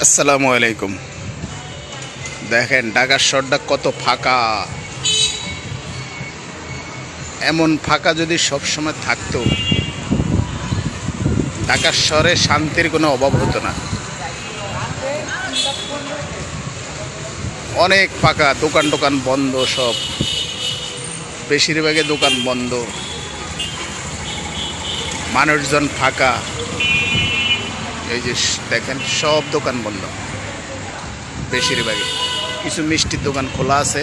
আসসালামু আলাইকুম। দেখেন ঢাকার শহরটা কত ফাঁকা। এমন ফাঁকা যদি সব সময় থাকতো, ঢাকার শহরে শান্তির কোনো অভাব হতো না। অনেক ফাঁকা, দোকান টোকান বন্ধ, সব বেশিরভাগই দোকান বন্ধ, মানুষজন ফাঁকা। এই যে দেখেন সব দোকান বন্ধ, বেশিরভাগই। কিছু মিষ্টির দোকান খোলা আছে।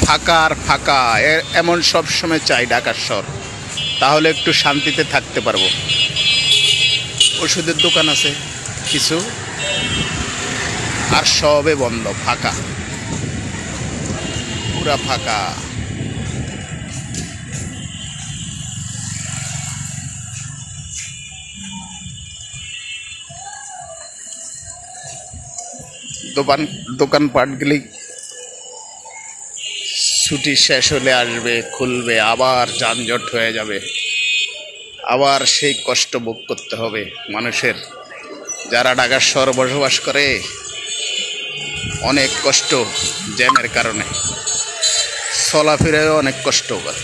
ফাঁকা আর ফাঁকা, এমন সব সময় চাই ঢাকার শহর, তাহলে একটু শান্তিতে থাকতে পারবো। ওষুধের দোকান আছে কিছু, আর সবে বন্ধ, ফাঁকা, পুরা ফাঁকা। দোকানপাটগুলি ছুটি শেষ হলে আসবে, খুলবে, আবার যানজট হয়ে যাবে, আবার সেই কষ্ট ভোগ করতে হবে মানুষের। যারা ঢাকার শহরে বসবাস করে অনেক কষ্ট, জ্যামের কারণে চলাফেরায় অনেক কষ্ট করে।